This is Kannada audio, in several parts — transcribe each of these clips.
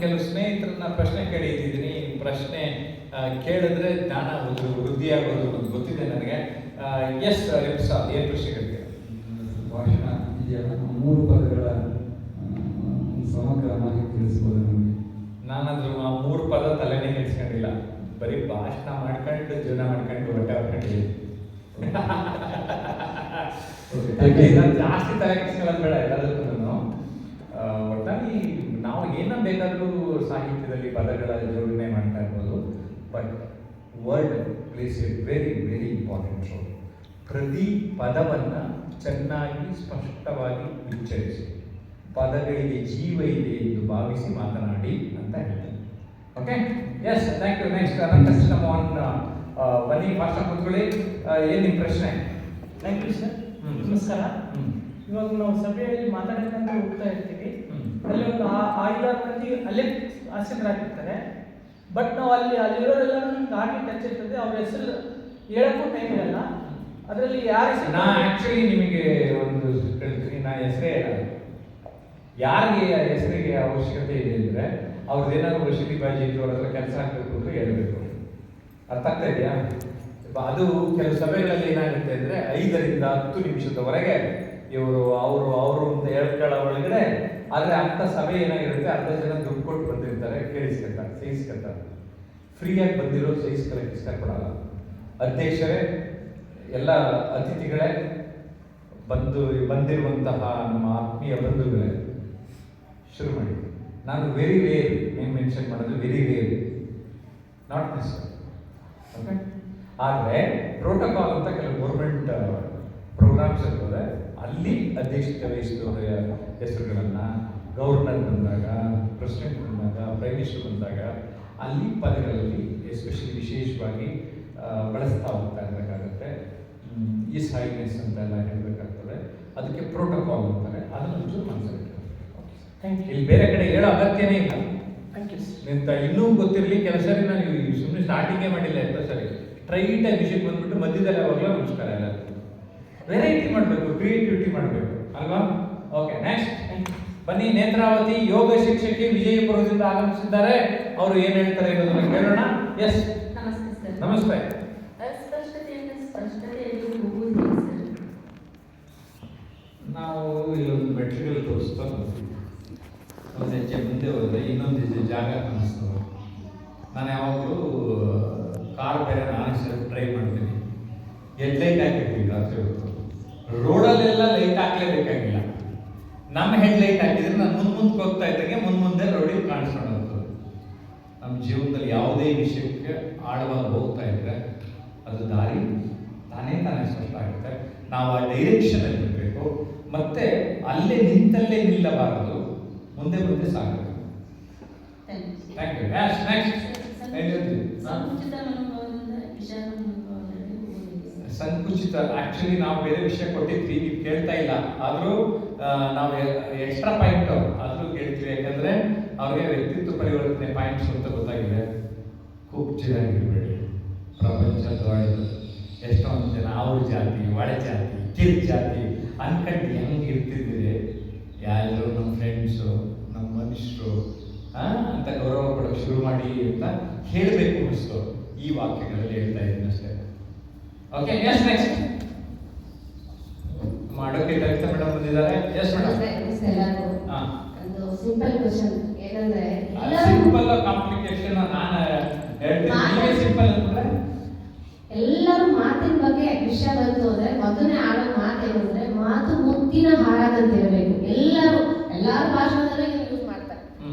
ಕೆಲವು ಸ್ನೇಹಿತರನ್ನ ಪ್ರಶ್ನೆ ಕೇಳಿದ್ದೀನಿ. ಪ್ರಶ್ನೆ ಕೇಳಿದ್ರೆ ಜ್ಞಾನ ವೃದ್ಧಿಯಾಗೋದು ಅಂತ ಗೊತ್ತಿದೆ ನನಗೆ. ಎಸ್ ರಿಪ್ಸಾ, ಏನು ಪ್ರಶ್ನೆ ಕೇಳ್ತೀರಾ? ಭಾಷಣ ಇದೆಯಲ್ಲ, 3 ಪದಗಳ ಸಮಗ್ರ ಮಾಹಿತಿ ತಿಳಿಸ್ಬೋದು ನಮಗೆ? ನಾನಾದ್ರೂ ಆ 3 ಪದ ತಲೆನೇ ಕೆಡಿಸ್ಕೊಂಡಿಲ್ಲ, ಬರೀ ಭಾಷಣ ಮಾಡ್ಕೊಂಡು ಜೀವನ ಮಾಡ್ಕೊಂಡು ಹೊಟ್ಟೆ ಹೊರ್ಕೊಂಡಿದ್ದೀನಿ. ಜಾಸ್ತಿ ತಲೆ ಕೆಡಿಸ್ಕೊಳ್ಳೋದು ಬೇಡ ಎಲ್ಲದಕ್ಕೂ. ಒಟ್ಟಾಗಿ ನಾವು ಏನ ಬೇಕಾದರೂ ಸಾಹಿತ್ಯದಲ್ಲಿ ಪದಗಳ ಜೋಡಣೆ ಮಾಡ್ತಾ ಇರ್ಬೋದು, but word place A very very important role. ಪ್ರತಿ ಪದವನ್ನು ಚೆನ್ನಾಗಿ ಸ್ಪಷ್ಟವಾಗಿ ಉಚ್ಚರಿಸಿ, ಪದಗಳಿಗೆ ಜೀವ ಇದೆ ಎಂದು ಭಾವಿಸಿ ಮಾತನಾಡಿ ಅಂತ ಹೇಳ್ತಾರೆ. Okay, yes, thank you. Next Anantha Mohan, ಬನ್ನಿ, ಭಾಷಣ ಕೂತ್ಕೊಳ್ಳಿ. ಏನು ನಿಮ್ಮ ಪ್ರಶ್ನೆ? Thank you sir. ನಮಸ್ಕಾರ. ಇವಾಗ ನಾವು ಸಭೆಯಲ್ಲಿ ಮಾತಾಡೋದಂತ ಹೋಗ್ತಾ ಇರ್ತೀವಿ, ಅಲ್ಲಿ ಒಂದು 5-6 ಮಂದಿ ಅಲ್ಲೇ ಆಸಕ್ತರಾಗಿರ್ತಾರೆ. ಬಟ್ ನಾವು ಅಲ್ಲಿರೋರೆಲ್ಲ ನಮ್ಗೆ ಆಗಿ ಟಚ್ ಇರ್ತದೆ, ಅವ್ರ ಹೆಸರು ಹೇಳಕ್ಕೂ ಟೈಮ್ ಇರಲ್ಲ. ಅದರಲ್ಲಿ ಯಾರ ಹೆಸರು? ನಾ ಆ್ಯಕ್ಚುಲಿ ನಿಮಗೆ ಒಂದು ಹೇಳ್ತೀನಿ, ನಾ ಹೆಸರೇ ಯಾರಿಗೆ ಹೆಸರಿಗೆ ಅವಶ್ಯಕತೆ ಇದೆ ಅಂದರೆ ಅವ್ರದ್ದೇನಾದ್ರು ವಶಿಲಿ ಬಾಜಿ ಅವ್ರ ಹತ್ರ ಕೆಲಸ ಆಗಬೇಕು ಅಂದರೆ ಹೇಳಬೇಕು. ಅರ್ಥ ಆಗ್ತಾ ಇದೆಯಾ? ಅದು ಕೆಲವು ಸಭೆಗಳಲ್ಲಿ ಏನಾಗುತ್ತೆ ಅಂದರೆ 5ರಿಂದ 10 ನಿಮಿಷದವರೆಗೆ ಅವರು ಅಂತ ಹೇಳ್ಕೊಳ್ಳೋ ಒಳಗಡೆ. ಆದರೆ ಅಂಥ ಸಭೆ ಏನಾಗಿರುತ್ತೆ, ಅರ್ಧ ಜನ ದುಡ್ಡು ಕೊಟ್ಟು ಬಂದಿರ್ತಾರೆ, ಕೇಳಿಸ್ಕೊತಾರೆ, ಸಹಿಸ್ಕೊತಾರೆ. ಫ್ರೀಯಾಗಿ ಬಂದಿರೋ ಸಹಿಸ್ಕೊಳ್ಳೋಕೆ ಇಷ್ಟಪಡಲ್ಲ. ಅಧ್ಯಕ್ಷರೇ, ಎಲ್ಲ ಅತಿಥಿಗಳೇ, ಬಂದಿರುವಂತಹ ನಮ್ಮ ಆತ್ಮೀಯ ಬಂಧುಗಳೇ, ಶುರು ಮಾಡಿ. ನಾನು ವೆರಿ ರೇರ್ ನೇಮ್ ಮೆನ್ಷನ್ ಮಾಡೋದು, very rare, not this. Okay, ಆದರೆ ಪ್ರೋಟೋಕಾಲ್ ಅಂತ ಕೆಲವು ಗೌರ್ಮೆಂಟ್ ಪ್ರೋಗ್ರಾಮ್ಸ್ ಇರ್ತದೆ, ಅಲ್ಲಿ ಅಧ್ಯಕ್ಷತೆ ವಹಿಸಿದವರ ಹೆಸರುಗಳನ್ನು ಗವರ್ನರ್ ಬಂದಾಗ, ಪ್ರೆಸಿಡೆಂಟ್ ಬಂದಾಗ, ಪ್ರೈಮ್ ಮಿನಿಸ್ಟರ್ ಬಂದಾಗ ಅಲ್ಲಿ ಪದಗಳಲ್ಲಿ ಎಸ್ಪೆಷಲಿ ವಿಶೇಷವಾಗಿ ಬಳಸ್ತಾ ಹೋಗ್ತಾ ಇರಬೇಕಾಗತ್ತೆ. ಈಸ್ ಹೈನೆಸ್ ಅಂತೆಲ್ಲ ಹೇಳಬೇಕಾಗ್ತದೆ. ಅದಕ್ಕೆ ಪ್ರೋಟೋಕಾಲ್ ಅಂತಾರೆ. ಅದನ್ನು ಒಂಚೂರು ಮನಸ್ಸಲ್ಲಿ ಥ್ಯಾಂಕ್ ಯು. ಇಲ್ಲಿ ಬೇರೆ ಕಡೆ ಹೇಳೋ ಅಗತ್ಯನೇ ಇಲ್ಲ. Thank you. ನಿಂತ ಇನ್ನೂ ಗೊತ್ತಿರಲಿ, ಕೆಲವು ಸರಿ ನಾನು ಸುಮ್ಮನೆ ಸ್ಟಾರ್ಟಿಂಗೇ ಮಾಡಿಲ್ಲ, ಎಷ್ಟೋ ಸರಿ ಸ್ಟ್ರೈಟಾಗಿ ವಿಷಯಕ್ಕೆ ಬಂದ್ಬಿಟ್ಟು ಮಧ್ಯದಲ್ಲಿ ಯಾವಾಗಲೂ ನಮಸ್ಕಾರ ಎಲ್ಲ ವೆರೈಟಿ ಮಾಡಬೇಕು, ಕ್ರಿಯೇಟಿವಿಟಿ ಮಾಡಬೇಕು ಅಲ್ವಾ? ಓಕೆ, ನೆಕ್ಸ್ಟ್ ಬನ್ನಿ. ನೇತ್ರಾವತಿ ಯೋಗ ಶಿಕ್ಷಕಿ ವಿಜಯಪುರದಿಂದ ಆಗಮಿಸಿದ್ದಾರೆ. ಅವರು ಏನು ಹೇಳ್ತಾರೆ ಅನ್ನೋದನ್ನು ಕೇಳೋಣ. ಎಸ್, ನಮಸ್ತೆ ಸರ್. ನಮಸ್ತೆ. ಅಸ್ಪಷ್ಟತೆಯನ್ನು ಸ್ಪಷ್ಟತೆಯಲ್ಲಿ ಹೋಗುವುದು ಸರ್. ನಾವು ಇಲ್ಲೊಂದು ಮೆಟೀರಿಯಲ್ ತೋರಿಸ್ತಾ ಒಂದು ಹೆಜ್ಜೆ ಮುಂದೆ ಹೋದರೆ ಇನ್ನೊಂದು ಹೆಜ್ಜೆ ಜಾಗ ಕಾಣಿಸ್ತದೆ. ನಾನು ಯಾವಾಗಲೂ ಕಾರ್ ಬೇರೆ ನಾನೇ ಸರಿ ಡ್ರೈವ್ ಮಾಡ್ತೀನಿ. ಹೆಡ್ಲೈಟ್ ಹಾಕಿರ್ತೀವಿ ರಾತ್ರಿ ಹೊತ್ತು. ರೋಡಲ್ಲೆಲ್ಲ ಲೈಟ್ ಹಾಕ್ಲೇಬೇಕಾಗಿಲ್ಲ. ನಮ್ಮ ಹೆಡ್ಲೈಟ್ ಹಾಕಿದ್ರೆ ನಾನು ಮುಂದೆ ಹೋಗ್ತಾ ಇದ್ದಾಗೆ ಮುಂದೆ ರೋಡಿಗೆ ಕಾಣಿಸ್ಕೊಂಡು ಹೋಗ್ತದೆ. ನಮ್ಮ ಜೀವನದಲ್ಲಿ ಯಾವುದೇ ವಿಷಯಕ್ಕೆ ಆಳವಾಗಿ ಹೋಗ್ತಾ ಇದ್ರೆ ಅದು ದಾರಿ ತಾನೇ ಸ್ಪಷ್ಟ ಆಗುತ್ತೆ. ನಾವು ಆ ಡೈರೆಕ್ಷನಲ್ಲಿ ಇರಬೇಕು, ಮತ್ತೆ ಅಲ್ಲೇ ನಿಂತಲ್ಲೇ ನಿಲ್ಲಬಾರದು, ಮುಂದೆ ಸಾಗಬೇಕು. Thank you. ನೆಕ್ಸ್ಟ್ ಸಂಕುಚಿತ ಮನೋಭಾವದಿಂದ ವಿಶಾಲ ಮನೋಭಾವದಲ್ಲಿ ಹೋಗುವುದು. ಸಂಕುಚಿತ, ಆಕ್ಚುಲಿ ನಾವು ಬೇರೆ ವಿಷಯ ಕೊಟ್ಟಿದ್ವಿ, ನೀವು ಕೇಳ್ತಾ ಇಲ್ಲ. ಆದರೂ ನಾವು ಎಕ್ಸ್ಟ್ರಾ ಪಾಯಿಂಟ್ ಆದರೂ ಕೇಳ್ತೀವಿ, ಯಾಕಂದ್ರೆ ಅವ್ರಿಗೆ ವ್ಯಕ್ತಿತ್ವ ಪರಿವರ್ತನೆ ಪಾಯಿಂಟ್ಸ್ ಅಂತ ಗೊತ್ತಾಗಿದೆ. ಕೂಗ್ಚಿರಾಗಿರ್ಬೇಡಿ, ಪ್ರಪಂಚ ದೊಡ್ಡದು. ಎಷ್ಟೊಂದು ಜನ ಅವ್ರ ಜಾತಿ, ಒಳೆ ಜಾತಿ, ಕಿರು ಜಾತಿ ಅನ್ಕಂಡು ಹೆಂಗೆ ಇರ್ತಿದ್ದೀರಿ, ಯಾರು ನಮ್ಮ ಫ್ರೆಂಡ್ಸು, ನಮ್ಮ ಮನುಷ್ಯರು ಅಂತ ಗೌರವ ಕೊಡೋಕೆ ಶುರು ಮಾಡಿ ಅಂತ ಹೇಳಬೇಕು ಅನಿಸ್ತು. ಈ ವಾಕ್ಯಗಳಲ್ಲಿ ಹೇಳ್ತಾ ಇದ್ದೀನಿ ಅಷ್ಟೇ. ಓಕೆ, ಎಸ್, ನೆಕ್ಸ್ಟ್ ಮಾಡೋಕೆ ಕಲಿತ ಮೇಡಮ್ ಬಂದಿದ್ದಾರೆ. Yes madam. ಒಂದು ಸಿಂಪಲ್ ಕ್ವೆಶ್ಚನ್ ಏನಂದ್ರೆ, ಸಿಂಪಲ್ ಕಾಂಪ್ಲಿಕೇಶನ್ ನಾನು ಹೇಳ್ತೀನಿ. ಸಿಂಪಲ್ ಅಂದ್ರೆ ಎಲ್ಲರೂ ಮಾತಿನ ಬಗ್ಗೆ ವಿಷಯ ಬಂತು ಅಂದ್ರೆ ಮೊದಲನೇ ಆಡೋ ಮಾತೇನಂದ್ರೆ, ಮಾತು ಮುತ್ತಿನ ಹಾರದಂತೆ ಇರಬೇಕು. ಎಲ್ಲಾರು ಭಾಷಣದಲ್ಲೂ ಯೂಸ್ ಮಾಡ್ತಾರೆ.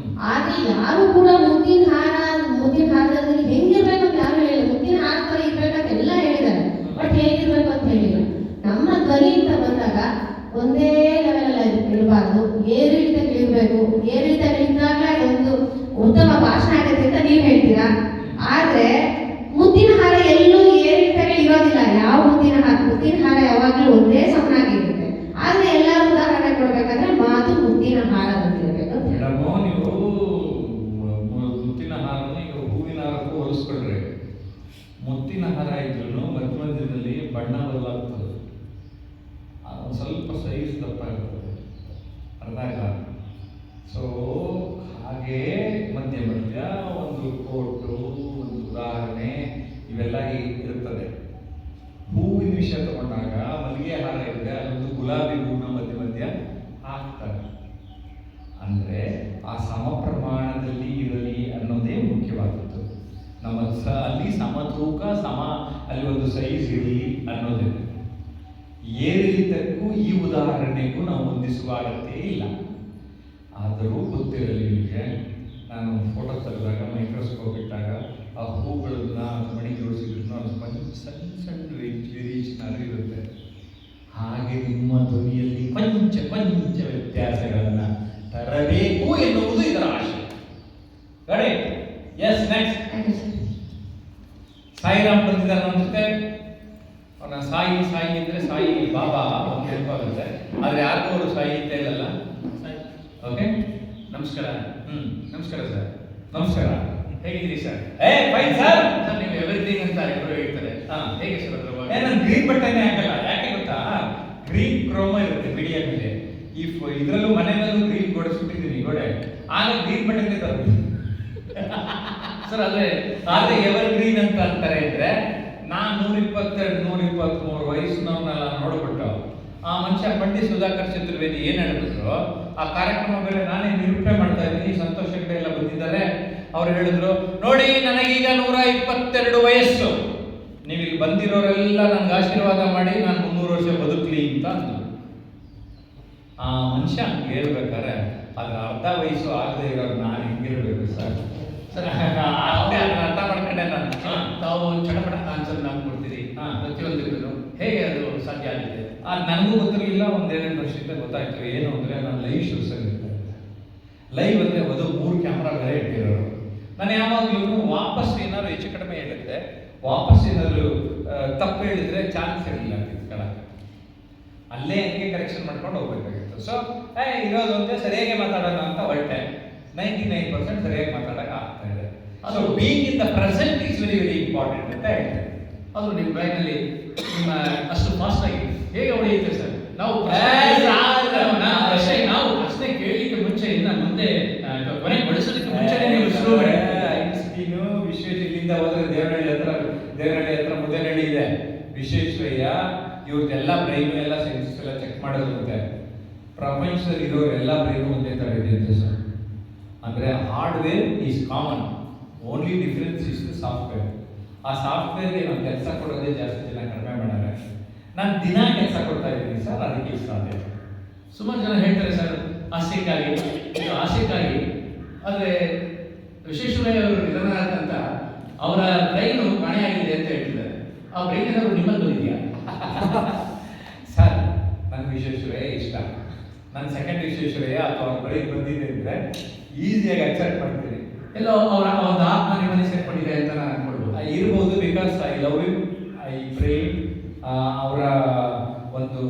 ಆದ್ರೆ ಯಾರು ಕೂಡ ಮುತ್ತಿನ ಹಾರದಲ್ಲಿ ಹೆಂಗಿರ್ಬೇಕು ಅಂತ ಯಾರು ಹೇಳಿಲ್ಲ. ಮುತ್ತಿನ ಹಾರ ತರ ಇರ್ಬೇಕಂತ ಎಲ್ಲ ಹೇಳಿದ್ದಾರೆ, ಬಟ್ ಹೇಗಿರ್ಬೇಕು ಅಂತ ಹೇಳಿಲ್ಲ. ನಮ್ಮ ಧ್ವನಿ ಅಂತ ಬಂದಾಗ ಒಂದೇ ಲೆವೆಲ್ ಅಲ್ಲಿ ಇರಬಾರ್ದು, ಏರಿಳಿತಗಳಿರ್ಬೇಕು. ಏರಿಳಿತಗಳಿದ್ದಾಗಲೇ ಅದೊಂದು ಉತ್ತಮ ಭಾಷಣ ಆಗತ್ತೆ ಅಂತ ನೀವು ಹೇಳ್ತೀರಾ. ಆದ್ರೆ ಮುತ್ತಿನ ಹಾರ ಎಲ್ಲೂ ಏರಿಳಿತಗಳು ಇರೋದಿಲ್ಲ. ಯಾವ ಮುತ್ತಿನ ಹಾರ ಯಾವಾಗಲೂ ಒಂದೇ ಸಮನಾಗಿರುತ್ತೆ. ಆದ್ರೆ ಎಲ್ಲರೂ ಉದಾಹರಣೆ ಕೊಡ್ಬೇಕಂದ್ರೆ ಮಾತು ಮುತ್ತಿನ ಹಾರದಂತಿರ್ಬೇಕು ಅಂತ ಮೇಡಮ್. ನೀವು ಮುತ್ತಿನ ಹಾರನ ಈಗ ಹೂವಿನ ಹಾರಕ್ಕೂ ಹೋಲಿಸ್ಕೊಂಡ್ರೆ, ಮುತ್ತಿನ ಹಾರ ಇದ್ರೂ ಮಧ್ಯದಲ್ಲಿ ಬಣ್ಣ ಬದಲಾಗ್ತದೆ. ಒಂದು ಸ್ವಲ್ಪ ಸೈಜ್ ದಪ್ಪ ಇರ್ತದೆ, ಅರ್ಧ ಇಲ್ಲ. ಸೊ ಹಾಗೆ ಮಧ್ಯ ಒಂದು ಕೋಟು, ಒಂದು ಉದಾಹರಣೆ ಇವೆಲ್ಲ ಇರುತ್ತದೆ. ಹೂವಿನ ವಿಷಯ ತಗೊಂಡಾಗ ಮಲ್ಲಿಗೆ ಹಾರ ಇದ್ರೆ ಅದೊಂದು ಗುಲಾಬಿ ಹೂವಿನ ಮಧ್ಯ ಹಾಕ್ತಾರೆ. ಅಂದರೆ ಆ ಸಮ ಪ್ರಮಾಣದಲ್ಲಿ ಇರಲಿ ಅನ್ನೋದೇ ಮುಖ್ಯವಾದದ್ದು. ನಮ್ಮ ಅಲ್ಲಿ ಸಮತೂಕ ಅಲ್ಲಿ ಒಂದು ಸೈಜ್ ಇರಲಿ ಅನ್ನೋದಿದೆ. ಏರಿಳಿತಕ್ಕೂ ಈ ಉದಾಹರಣೆಗೂ ನಾವು ಹೊಂದಿಸುವ ಅಗತ್ಯ ಇಲ್ಲ. ಆದರೂ ಗೊತ್ತಿರಲಿ ನಿಮಗೆ, ನಾನು ಫೋಟೋ ತೆಗೆದಾಗ ಮೈಕ್ರೋಸ್ಕೋಪ್ ಇಟ್ಟಾಗ ಆ ಹೂಗಳನ್ನ ಮಣಿಗೊಳಿಸಿದ್ರು ಅದು ಸಣ್ಣ ಸಣ್ಣ ವೇರಿಯೇಷನ್ ಇರುತ್ತೆ. ಹಾಗೆ ನಿಮ್ಮ ಧ್ವನಿಯಲ್ಲಿ ಕೊಂಚ ವ್ಯತ್ಯಾಸಗಳನ್ನು ತರಬೇಕು ಎನ್ನುವುದು ಇದರ ಆಶಯ. ಕರೆಕ್ಟ್? S, next. ಸಾಯಿರಾಮ್ ಬಂದಿದ್ದಾರೆ ನಮ್ಮ ಜೊತೆ. ಅವನ ಸಾಯಿ ಅಂದರೆ ಸಾಯಿ ಬಾಬಾ ಒಂದು ನೆನಪಾಗುತ್ತೆ, ಆದರೆ ಯಾರಿಗೂ ಅವರು ಸಾಯಿ ಅಂತ ಇಲ್ಲಲ್ಲ. ಓಕೆ, ನಮಸ್ಕಾರ. ನಮಸ್ಕಾರ ಸರ್. ನಮಸ್ಕಾರ, ಹೇಗಿದ್ದೀರಿ ಸರ್? Fine sir. ಸರ್ ನೀವು ಎವ್ರಿಥಿಂಗ್ ಅಂತ ಎಲ್ಲರೂ ಹೇಳ್ತಾರೆ. ಹೇಗೆ ಸರ್ ಅದ್ರ ಬಗ್ಗೆ? ನಾನು ಗ್ರೀನ್ ಬಟ್ಟೆನೇ ಹಾಕಲ್ಲ. ಯಾಕೆ ಗೊತ್ತಾ? ಗ್ರೀನ್ ಕ್ರೋಮ ಇರುತ್ತೆ ಬಿಡಿಯ ಮೇಲೆ. ಇದರಲ್ಲೂ ಮನೆಯಲ್ಲೂ ಗ್ರೀನ್ ಗೋಡಿಸ್ಬಿಟ್ಟಿದ್ದೀನಿ ಗೋಡೆ, ಆಗ ಗ್ರೀನ್ ಬಟ್ಟೆ ತರಬೇಕು ಸರ್. ಆದರೆ ಎವರ್ ಗ್ರೀನ್ ಅಂತ ಅಂತಾರೆ ಅಂದ್ರೆ, ನಾನು 122-123 ವಯಸ್ಸಿನವನ್ನೆಲ್ಲ ನೋಡ್ಬಿಟ್ಟು ಆ ಮನುಷ್ಯ ಪಂಡಿತ್ ಸುಧಾಕರ್ ಚತುರ್ವೇದಿ ಏನು ಹೇಳಿದ್ರು, ಆ ಕಾರ್ಯಕ್ರಮ ಬೇರೆ ನಾನೇ ನಿರೂಪಣೆ ಮಾಡ್ತಾ ಇದ್ದೀನಿ, ಸಂತೋಷ ಕಡೆ ಎಲ್ಲ ಬಂದಿದ್ದಾರೆ. ಅವ್ರು ಹೇಳಿದ್ರು, ನೋಡಿ ನನಗೀಗ 122 ವಯಸ್ಸು, ನೀವು ಇಲ್ಲಿ ಬಂದಿರೋರೆಲ್ಲ ನನಗೆ ಆಶೀರ್ವಾದ ಮಾಡಿ ನಾನು 300 ವರ್ಷ ಬದುಕಲಿ ಅಂತ ಅಂದ್ರು. ಆ ಮನುಷ್ಯ ಹಂಗೆ ಹೇಳ್ಬೇಕಾರೆ ಅದ್ರ ಅರ್ಧ ವಯಸ್ಸು ಆಗದೆ ಇರೋರು ನಾನು ಹೆಂಗಿರ್ಬೇಕು ಸರ್? ಸರ್ ಅರ್ಥ ಮಾಡ್ಕೊಂಡೆ ನಾನು. ತಾವು ಚಟಪಟ ಆನ್ಸರ್ ನಾವು ಕೊಡ್ತೀರಿ ಪ್ರತಿಯೊಂದು, ಹೇಗೆ ಅದು ಸಾಧ್ಯ ಆಗಿದೆ? ನನಗೂ ಗೊತ್ತಿರಲಿಲ್ಲ. 1-2 ವರ್ಷದಿಂದ ಗೊತ್ತಾಯ್ತು. ಏನು ಅಂದರೆ, ನಾನು ಲೈವ್ ಶೋಸ್ ಇರ್ತಾರೆ. ಲೈವ್ ಅಂದರೆ ಅದು 3 ಕ್ಯಾಮ್ರಾ ಬೇರೆ ಇಟ್ಟಿರೋರು. ನಾನು ಯಾವಾಗಲೂ ವಾಪಸ್ ಏನಾದ್ರು ಹೆಚ್ಚು ಕಡಿಮೆ ಹೇಳಿದ್ರೆ, ವಾಪಸ್ ಏನಾದ್ರು ತಪ್ಪು ಹೇಳಿದ್ರೆ ಚಾನ್ಸ್ ಇರಲಿಲ್ಲ ತಿಳ್ಕೊಳ್ಳೋಕ್ಕೆ. ಅಲ್ಲೇ ಹಂಗೆ ಕರೆಕ್ಷನ್ ಮಾಡ್ಕೊಂಡು ಹೋಗ್ಬೇಕಾಗಿತ್ತು. ಸೊ ಇರೋದು ಒಂದೇ ಸರಿಯಾಗಿ ಮಾತಾಡೋಣ ಅಂತ ಹೊರಟೆ. 99% ಸರಿಯಾಗಿ ಮಾತಾಡೋಕೆ ಆಗ್ತಾ ಇದೆ. So being in the present is very very important ಅಂತ ಹೇಳ್ತೇನೆ. ಅದು ನಿಮ್ಮ ಬ್ಯಾಗ್ನಲ್ಲಿ ನಿಮ್ಮ ಅಷ್ಟು ಫಾಸ್ಟ್ ಆಗಿ ಹೇಗೆ ಹೊಡೆಯುತ್ತೆ ಸರ್? ನಾವು ಪ್ರಶ್ನೆ ಕೇಳಲಿಕ್ಕೆ ಮುಂಚೆ ಮುಂದೆ ಕೊನೆಗೆ ಬಳಸೋದಕ್ಕೆ ಮುಂಚೆನೇ ನೀವು ಶುರು ಮಾಡಿ. ವಿಶ್ವೇಶ್ವರಯ್ಯದಿಂದ ಹೋದ್ರೆ ದೇವನಹಳ್ಳಿ ಹತ್ರ ಮುದ್ದೇನಹಳ್ಳಿ ಇದೆ. ವಿಶ್ವೇಶ್ವರಯ್ಯ ಇವ್ರದ್ದೆಲ್ಲ ಬ್ರೈನು ಎಲ್ಲ ಸೆನ್ಸಸ್ ಎಲ್ಲ ಚೆಕ್ ಮಾಡೋದಿರುತ್ತೆ. ಪ್ರಪಂಚದಲ್ಲಿ ಇರೋರೆಲ್ಲ ಬ್ರೈನು ಒಂದೇ ಥರ ಇದೆ ಅಂತ ಸರ್. ಅಂದರೆ hardware is common, only difference is the software. ಆ ಸಾಫ್ಟ್ವೇರ್ಗೆ ನಾವು ಕೆಲಸ ಕೊಡೋದೇ ಜಾಸ್ತಿ ಜನ ಕಡಿಮೆ ಮಾಡ್ಯಾರೆ. ನಾನು ದಿನ ಕೆಲಸ ಕೊಡ್ತಾ ಇದ್ದೀನಿ ಸರ್, ಅದಕ್ಕೆ ಇಷ್ಟ ಆಗಿದೆ. ಸುಮಾರು ಜನ ಹೇಳ್ತಾರೆ ಸರ್ ಆಸೆಕ್ಕಾಗಿ. ಆದರೆ ವಿಶ್ವೇಶ್ವರಯ್ಯ ಅವರು ನಿಧನರಾದಂತ ಅವರ ಬ್ರೈನು ಕಾಣೆಯಾಗಿದೆ ಅಂತ ಹೇಳ್ತಿದ್ದಾರೆ. ಆ ಬ್ರೈನ್ ಏನಾದ್ರು ನಿಮ್ಮಲ್ಲಿ ಬಂದಿದೆಯಾ? ಸರ್, ನನ್ನ ವಿಶ್ವೇಶ್ವರಯ್ಯ ಇಷ್ಟ. ನನ್ನ ಸೆಕೆಂಡ್ ವಿಶ್ವೇಶ್ವರಯ್ಯ ಅಥವಾ ಅವ್ರ ಬ್ರೈನ್ ಬಂದಿದೆ ಅಂದರೆ ಈಸಿಯಾಗಿ ಅಕ್ಸೆಪ್ಟ್ ಮಾಡ್ತೀನಿ. ಎಲ್ಲೋ ಅವರ ಒಂದು ಆತ್ಮ ನಿಮ್ಮಲ್ಲಿ ಸೇರ್ಕೊಂಡಿದೆ ಅಂತ ನಾನು ಅನ್ಕೊಳ್ಬೋದು. ಇರ್ಬೋದು, because I love you, I pray. ಅವರ ಒಂದು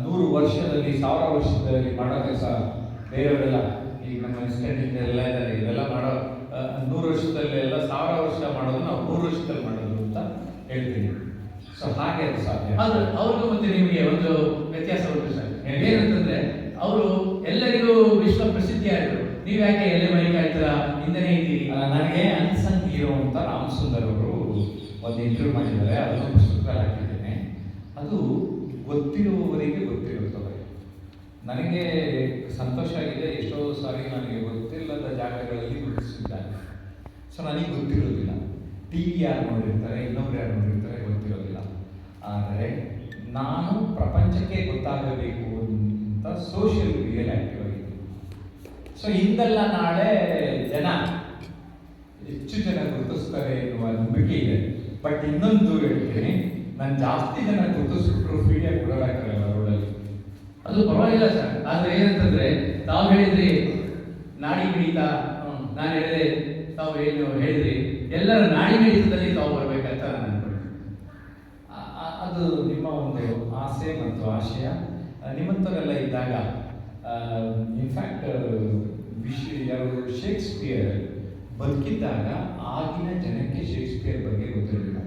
100 ವರ್ಷದಲ್ಲಿ 1000 ವರ್ಷದಲ್ಲಿ ಮಾಡೋ ಕೆಲಸ ಬೇರೆಯವರೆಲ್ಲ, ಈಗ ನಮ್ಮ ಇನ್ಸ್ಟೆಂಟ್ ಎಲ್ಲ ಇದ್ದಾರೆ, ಇವೆಲ್ಲ ಮಾಡೋ 100 ವರ್ಷದಲ್ಲಿ ಎಲ್ಲ 1000 ವರ್ಷ ಮಾಡೋದು ನಾವು 100 ವರ್ಷದಲ್ಲಿ ಮಾಡೋದು ಅಂತ ಹೇಳ್ತೀನಿ. ಸೊ ಹಾಗೆ ಅದು ಸಾಧ್ಯ. ಅವ್ರಿಗೂ ಮತ್ತೆ ನಿಮಗೆ ಒಂದು ವ್ಯತ್ಯಾಸ ಉಂಟು ಸರ್. ಏನಂತಂದ್ರೆ, ಅವರು ಎಲ್ಲರಿಗೂ ವಿಶ್ವ ಪ್ರಸಿದ್ಧಿಯಾದರು, ನೀವು ಯಾಕೆ ಎಲೆ ಮರಿಕಾಯ್ತರ ಹಿಂದೆನೇ ಇದ್ದೀರಿ? ನನಗೆ ಅನ್ಸಂಗ್ ಹೀರೋ ಅಂತ ರಾಮ್ ಸುಂದರ್ ಅವರು ಒಂದು ಇಂಟರ್ವ್ಯೂ ಮಾಡಿದ್ದಾರೆ, ಅದನ್ನು ಪುಸ್ತಕದಲ್ಲಿ ಹಾಕಿದ್ದೇನೆ. ಅದು ಗೊತ್ತಿರುವವರಿಗೆ ಗೊತ್ತಿರುತ್ತದೆ. ನನಗೆ ಸಂತೋಷ ಆಗಿದೆ, ಎಷ್ಟೋ ಸಾರಿ ನನಗೆ ಗೊತ್ತಿಲ್ಲದ ಜಾಗಗಳಲ್ಲಿ ಗುರುತಿಸಿದ್ದಾರೆ. ಸೊ ನನಗೆ ಗೊತ್ತಿರೋದಿಲ್ಲ. ಟಿ ವಿ ಯಾರು ನೋಡಿರ್ತಾರೆ, ಇನ್ನೊಬ್ರು ಯಾರು ನೋಡಿರ್ತಾರೆ, ಗೊತ್ತಿರೋದಿಲ್ಲ. ಆದರೆ ನಾನು ಪ್ರಪಂಚಕ್ಕೆ ಗೊತ್ತಾಗಬೇಕು ಅಂತ ಸೋಷಿಯಲ್ ಮೀಡಿಯಲ್ಲಿ ಆಕ್ಟಿವ್ ಆಗಿದ್ದೀನಿ. ಸೊ ಇಂದಲ್ಲ ನಾಳೆ ಹೆಚ್ಚು ಜನ ಗುರುತಿಸ್ತಾರೆ ಎನ್ನುವ ನಂಬಿಕೆ ಇದೆ. ಬಟ್ ಇನ್ನೊಂದು ಹೇಳ್ತೀನಿ, ನಾನು ಜಾಸ್ತಿ ಜನ ಗುರುತಿಸ್ಬಿಟ್ರು ಫೀಡಿಯಾಗಿ ಬಿಡೋದಾಗ್ತಾರಲ್ಲ ರೋಡಲ್ಲಿ, ಅದು ಪರವಾಗಿಲ್ಲ ಸರ್. ಆದರೆ ಏನಂತಂದ್ರೆ, ತಾವು ಹೇಳಿದ್ರಿ ನಾಡಿ ಮಿಡಿತ, ನಾನು ಹೇಳಿದೆ, ತಾವು ಹೇಳಿದ್ರಿ ಎಲ್ಲರ ನಾಡಿ ಮಿಡಿತದಲ್ಲಿ ತಾವು ಬರ್ಬೇಕಂತ ನಾನು ಅನ್ಕೊಂಡೆ. ಅದು ನಿಮ್ಮ ಒಂದು ಆಸೆ ಮತ್ತು ಆಶಯ. ನಿಮ್ಮಂಥವರೆಲ್ಲ ಇದ್ದಾಗ, ಇನ್ಫ್ಯಾಕ್ಟ್ ಶೇಕ್ಸ್ಪಿಯರ್ ಬದುಕಿದ್ದಾಗ ಆಗಿನ ಜನಕ್ಕೆ ಶೇಕ್ಸ್ಪಿಯರ್ ಬಗ್ಗೆ ಗೊತ್ತಿರಲಿಲ್ಲ.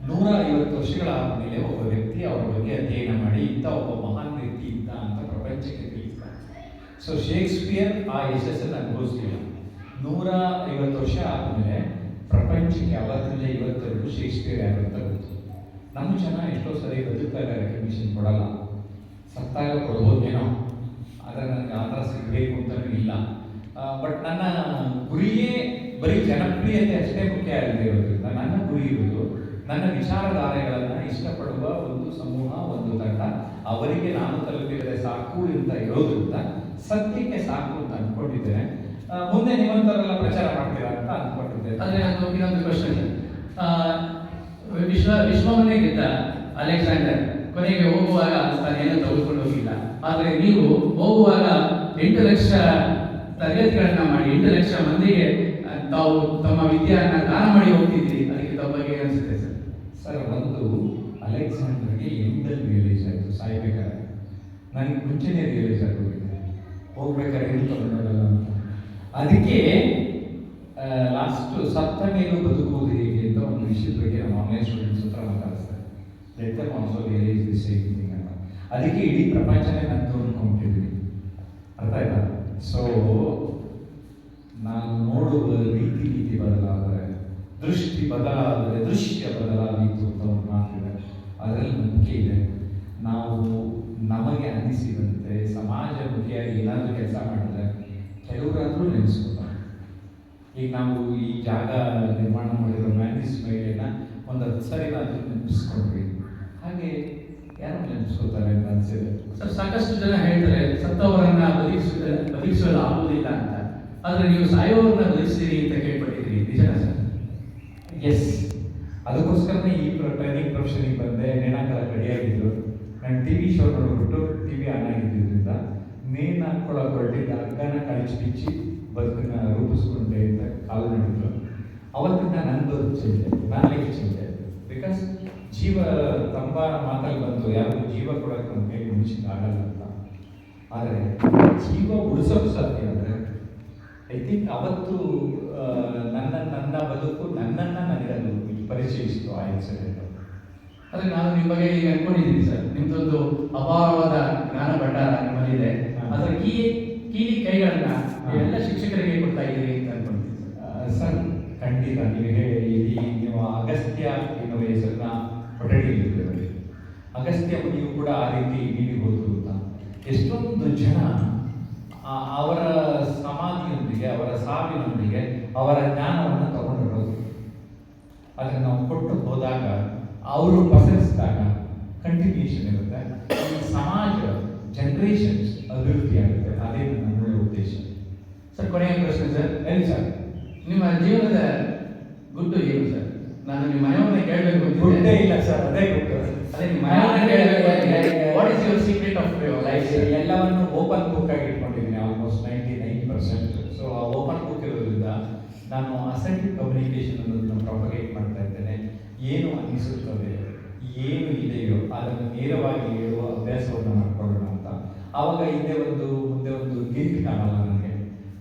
150 ವರ್ಷಗಳ ಆದಮೇಲೆ ಒಬ್ಬ ವ್ಯಕ್ತಿ ಅವರ ಬಗ್ಗೆ ಅಧ್ಯಯನ ಮಾಡಿ ಇಂಥ ಒಬ್ಬ ಮಹಾನ್ ವ್ಯಕ್ತಿ ಇದ್ದ ಅಂತ ಪ್ರಪಂಚಕ್ಕೆ ತಿಳಿಸ್ತಾರೆ. ಸೊ ಶೇಕ್ಸ್ಪಿಯರ್ ಆ ಯಶಸ್ಸನ್ನು ಅನುಭವಿಸ್ಲಿಲ್ಲ. 150 ವರ್ಷ ಆದಮೇಲೆ ಪ್ರಪಂಚಕ್ಕೆ ಅವತ್ತಿಂದ ಇವತ್ತರೆಗೂ ಶೇಕ್ಸ್ಪಿಯರ್ ಯಾರು ಅಂತ ಗೊತ್ತು. ನಮ್ಮ ಜನ ಎಷ್ಟೋ ಸರಿ ಬದುಕಾಗ ರೆಕಗ್ನಿಷನ್ ಕೊಡಲ್ಲ, ಸತ್ತಾಗ ಕೊಡ್ಬೋದೇನೋ, ಆದರೆ ನನಗೆ ಆ ಥರ ಸಿಗಬೇಕು ಅಂತಲೂ ಇಲ್ಲ. ಬಟ್ ನನ್ನ ಗುರಿಯೇ ಬರೀ ಜನಪ್ರಿಯತೆ ಅಷ್ಟೇ ಮುಖ್ಯ ಆಗದೆ ಇರೋದ್ರಿಂದ ನನ್ನ ಗುರಿ ಇರೋದು ನನ್ನ ವಿಚಾರಧಾರೆಗಳನ್ನು ಇಷ್ಟಪಡುವ ಒಂದು ಸಮೂಹ, ಒಂದು ತಂಡ, ಅವರಿಗೆ ನಾನು ತಲುಪಿದರೆ ಸಾಕು ಅಂತ ಇರೋದ್ರಿಂದ ಸತ್ಯಕ್ಕೆ ಸಾಕು ಅಂತ ಅಂದ್ಕೊಂಡಿದ್ದೇನೆ. ಮುಂದೆ ನಿಮ್ಮಂಥವರೆಲ್ಲ ಪ್ರಚಾರ ಮಾಡ್ತೀರಾ ಅಂತ ಅಂದ್ಕೊಂಡಿದ್ದೇನೆ. ಆದರೆ ಅದು ಇನ್ನೊಂದು ಕ್ವಶನ್, ವಿಶ್ವವನ್ನೇ ಗೆದ್ದ ಅಲೆಕ್ಸಾಂಡರ್ ಕೊನೆಗೆ ಹೋಗುವಾಗ ತಾನೇನು ತೆಗೆದುಕೊಂಡು ಹೋಗಿಲ್ಲ. ಆದರೆ ನೀವು ಹೋಗುವಾಗ 8 ಲಕ್ಷ ತರಗತಿಗಳನ್ನ ಮಾಡಿ 8 ಲಕ್ಷ ಮಂದಿಗೆ ತಾವು ತಮ್ಮ ವಿದ್ಯೆಯನ್ನ ದಾನ ಮಾಡಿ ಹೋಗ್ತಿದ್ರಿ. ಅದಕ್ಕೆ ತಮ್ಮ ಬಗ್ಗೆ ಅನಿಸುತ್ತೆ ಸರ್? ಸರ್, ಒಂದು ಅಲೆಕ್ಸಾಂಡರ್ಗೆ ಎಂಡಲ್ಲಿ ರಿಯಲೈಸ್ ಆಯಿತು ಸಾಯ್ಬೇಕಾದ್ರೆ. ನನಗೆ ಮುಂಚೆನೇ ರಿಯಲೈಸ್ ಆಗೋಗಿದೆ, ಹೋಗ್ಬೇಕಾದ್ರೆ ಏನು ತಗೊಂಡಲ್ಲ ಅಂತ. ಅದಕ್ಕೆ ಲಾಸ್ಟ್ ಸತ್ತ ಮೇಲೂ ಬದುಕುವುದು ಹೇಗೆ ಅಂತ ಒಂದು ವಿಷಯದ ಬಗ್ಗೆ ನಮ್ಮ ಆನ್ಲೈನ್ ಸ್ಟೂಡೆಂಟ್ಸ್ ಹತ್ರ ಮಾತಾಡಿಸ್ತಾರೆ. Let them also realise the same thing ಅಂತ. ಅದಕ್ಕೆ ಇಡೀ ಪ್ರಪಂಚನೇ ನಂದು ಅಂದ್ಕೊಂಡಿದ್ದೀನಿ. ಅರ್ಥ ಆಯ್ತಾ? ಸೊ ನಾನು ನೋಡುವ ರೀತಿ ಬದಲಾದರೆ, ದೃಷ್ಟಿ ಬದಲಾದರೆ ದೃಶ್ಯ ಬದಲಾದೀತು ಅಂತ ಒಂದು ಮಾತಿದೆ. ಅದರಲ್ಲಿ ನಂಬಿಕೆ ಇದೆ. ನಾವು ನಮಗೆ ಅನಿಸಿದಂತೆ ಸಮಾಜಮುಖಿಯಾಗಿ ಏನಾದರೂ ಕೆಲಸ ಮಾಡಿದ್ರೆ ಕೆಲವರಾದರೂ ನೆನೆಸ್ಕೊತಾರೆ. ಈಗ ನಾವು ಈ ಜಾಗ ನಿರ್ಮಾಣ ಮಾಡಿರೋ ಮ್ಯಾನ್ಡಿಸ್ ಮಹಿಳೆಯನ್ನ ಒಂದು 10 ಸರಿ ನಾವು ನೆನೆಸ್ಕೊಂಡ್ವಿ, ಹಾಗೆ ಯಾರು ನೆನೆಸ್ಕೋತಾರೆ ಅಂತ ಅನಿಸಿದೆ. ಸರ್, ಸಾಕಷ್ಟು ಜನ ಹೇಳ್ತಾರೆ ಸತ್ತವರನ್ನ ಬದುಕಿಸಲು ಆಗುವುದಿಲ್ಲ ಅಂತ. ಆದರೆ ನೀವು ಸಾಯುವವರನ್ನ ಬದುಕಿಸ್ತೀರಿ ಅಂತ ಕೇಳ್ಪಟ್ಟಿದ್ದೀರಿ, ನಿಜನಾ ಸರ್? ಎಸ್, ಅದಕ್ಕೋಸ್ಕರನೇ ಈ ಟ್ರೈನಿಂಗ್ ಪ್ರೊಫೆಷನಿಗೆ ಬಂದೆ. ನೇಣಾಕಲ ಕಡಿಯಾಗಿದ್ರು. ನಾನು TV ಶೋ ನೋಡ್ಬಿಟ್ಟು TV ಆನ್ ಆಗಿದ್ದರಿಂದ ನೇಣು ಹಾಕ್ಕೊಳ್ಳೋ ಹೊರಟಿದ್ದ ಹಗ್ಗನ ಕಳಿಸಿ ಬದುಕನ್ನ ರೂಪಿಸ್ಕೊಂಡೆ ಅಂತ ಕಾಲು ಮಾಡಿದ್ರು. ಅವತ್ತಿಂದ ನನ್ನ ಬದುಕು ಚೇಂಜ್, ನನ್ನ ಲೈಫ್ ಚೇಂಜ್ ಆಯಿತು. ಬಿಕಾಸ್ ಜೀವ ತಂಬ ಮಾತಲ್ಲಿ ಬಂತು, ಯಾರಿಗೂ ಜೀವ ಕೊಡೋಕ್ಕೆ ನಮ್ಮ ಕೈ ಮುಂಚಿಗೆ ಆಗಲ್ಲ ಅಂತ. ಆದರೆ ಜೀವ ಉಳಿಸೋದು ಸಾಧ್ಯ ಅಂದರೆ ಐ ಥಿಂಕ್ ಅವತ್ತು ನನ್ನ ಬದುಕು ನನ್ನನ್ನು ನನಗದು ಪರಿಚಯಿಸಿತು ಆ ಇನ್ಸಿಡೆಂಟ್. ಆದರೆ ನಾನು ನಿಮ್ಮ ಬಗ್ಗೆ ಈಗ ಅನ್ಕೊಂಡಿದ್ದೀನಿ ಸರ್, ನಿಮ್ದೊಂದು ಅಪಾರವಾದ ಜ್ಞಾನ ಭಂಡಾರ ನಿಮ್ಮಲ್ಲಿದೆ. ಅದರ ಕೀಲಿ ಕೈಗಳನ್ನ ನೀವೆಲ್ಲ ಶಿಕ್ಷಕರಿಗೆ ಕೊಡ್ತಾ ಇದ್ದೀರಿ ಅಂತ ಅನ್ಕೊಂಡಿದ್ದೀನಿ ಸರ್. ಖಂಡಿತ ನೀವು ಅಗಸ್ತ್ಯ ಎನ್ನುವ ಹೆಸರನ್ನ ಕೊಠಡಿಯಲ್ಲಿದ್ದೇವೆ. ಅಗಸ್ತ್ಯ ಮುನಿಯು ಕೂಡ ಆ ರೀತಿ ನೀಡಿ ಹೋದ್ರು ಅಂತ ಎಷ್ಟೊಂದು ಜನ ಅವರ ಸಮಾಧಿಯೊಂದಿಗೆ, ಅವರ ಸಾವಿನೊಂದಿಗೆ ಅವರ ಜ್ಞಾನವನ್ನು ತಗೊಂಡಿರೋದು. ಅದನ್ನು ನಾವು ಕೊಟ್ಟು ಹೋದಾಗ, ಅವರು ಪಸರಿಸಿದಾಗ ಕಂಟಿನ್ಯೂಷನ್ ಇರುತ್ತೆ. ಈ ಸಮಾಜ ಜನರೇಷನ್ಸ್ ಅಭಿವೃದ್ಧಿ ಆಗುತ್ತೆ. ಅದೇ ನನ್ನ ಮೂಲ ಉದ್ದೇಶ. ಸರ್, ಕೊನೆಯ ಪ್ರಶ್ನೆ ಸರ್. ಹೇಳಿ ಸರ್. ನಿಮ್ಮ ಜೀವನದ ಗುಟ್ಟು ಏನು ಸರ್? ನಾನು ನಿಮ್ಮ ಮನೆಯವ್ರನ್ನ ಕೇಳಬೇಕು ಗುಟ್ಟೇ ಇಲ್ಲ ಸರ್, ಅದೇ ಗುಟ್ಟು. ಅದೇ ನಿಮ್ಮ ಮನೆಯವ್ರನ್ನ ಕೇಳಬೇಕು. What is your secret of your life? ಎಲ್ಲವನ್ನು ಓಪನ್ ಬುಕ್ ಆಗಿ ಇಟ್ಕೊಂಡಿದ್ದೀನಿ, ಆಲ್ಮೋಸ್ಟ್ 99%. ಸೊ ಆ ಓಪನ್ ಬುಕ್ ಇರೋದ್ರಿಂದ ನಾನು ಅಸೆಂಟಿವ್ ಕಮ್ಯುನಿಕೇಶನ್ ಅನ್ನೋದನ್ನು ಪ್ರಾಪಗೇಟ್ ಮಾಡ್ತಾ ಇದ್ದೇನೆ. ಏನು ಅನ್ನಿಸುತ್ತದೆ, ಏನು ಇದೆಯೋ ಅದನ್ನು ನೇರವಾಗಿ ಹೇಳುವ ಅಭ್ಯಾಸವನ್ನು ಮಾಡ್ಕೊಳ್ಳೋಣ ಅಂತ. ಆವಾಗ ಮುಂದೆ ಒಂದು ಗಿಲ್ಟ್ ಕಾಣಲ್ಲ ನನಗೆ,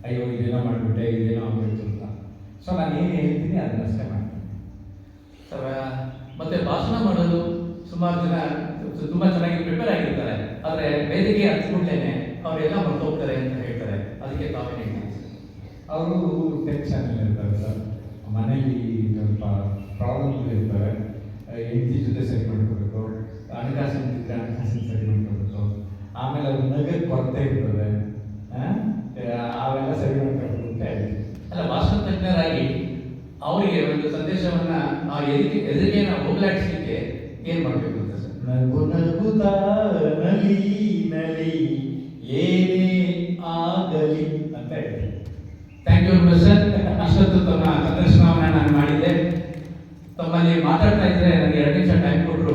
ಅಯ್ಯೋ ಇದೇನೋ ಮಾಡಿಬಿಟ್ಟೆ, ಇದೇನೋ ಆಗಬೇಕು ಅಂತ. ಸೊ ನಾನು ಏನು ಹೇಳ್ತೀನಿ ಅದನ್ನಷ್ಟೇ ಮಾಡ್ತೀನಿ ಸರ್. ಮತ್ತೆ ಭಾಷಣ ಮಾಡೋದು ಸುಮಾರು ಜನ ತುಂಬ ಚೆನ್ನಾಗಿ ಪ್ರಿಪೇರ್ ಆಗಿರ್ತಾರೆ, ಆದರೆ ವೇದಿಕೆ ಹಚ್ಬಿಟ್ಲೇನೆ ಅವರೆಲ್ಲ ಹೊರಟೋಗ್ತಾರೆ ಅಂತ ಹೇಳ್ತಾರೆ. ಅದಕ್ಕೆ ತಾವೇನು ಹೇಳ್ತೀವಿ? ಅವರು ಟೆನ್ಷನ್ ಇರ್ತಾರೆ ಸರ್, ಮನೇಲಿ ಸ್ವಲ್ಪ ಪ್ರಾಬ್ಲಮ್ ಇರ್ತಾರೆ. ಹೆಂಡತಿ ಜೊತೆ ಸರಿ ಮಾಡ್ಕೋಬೇಕು, ಹಣಕಾಸಿನ ಸರಿ ಮಾಡ್ಕೋಬೇಕು, ಆಮೇಲೆ ಅವ್ರ ನಗದ ಕೊರತೆ ಇರ್ತದೆ, ಅವೆಲ್ಲ ಸರಿ ಮಾಡ್ಕೋಬೇಕು ಅಂತ ಹೇಳಿ. ಅಲ್ಲ, ಭಾಷಣ ತಜ್ಞರಾಗಿ ಅವರಿಗೆ ಒಂದು ಸಂದೇಶವನ್ನ ಆ ಎದುರಿಗೆನ ಹೋಗ್ಲಾಡಿಸ್ಲಿಕ್ಕೆ ಏನ್ ಮಾಡಬೇಕು ಅಂತ ಸರ್? ನಗುತ್ತಾ ನಲಿ ನಲಿ ಏನೇ ಆಗಲಿ ಅಂತ ಹೇಳಿ. Thank you sir. ಇಷ್ಟೊತ್ತು ತಮ್ಮ ಸಂದರ್ಶನವನ್ನ ನಾನು ಮಾಡಿದ್ದೆ. ತಮ್ಮಲ್ಲಿ ಮಾತಾಡ್ತಾ ಇದ್ರೆ ನನಗೆ 2 ನಿಮಿಷ ಟೈಮ್ ಕೊಟ್ಟರು.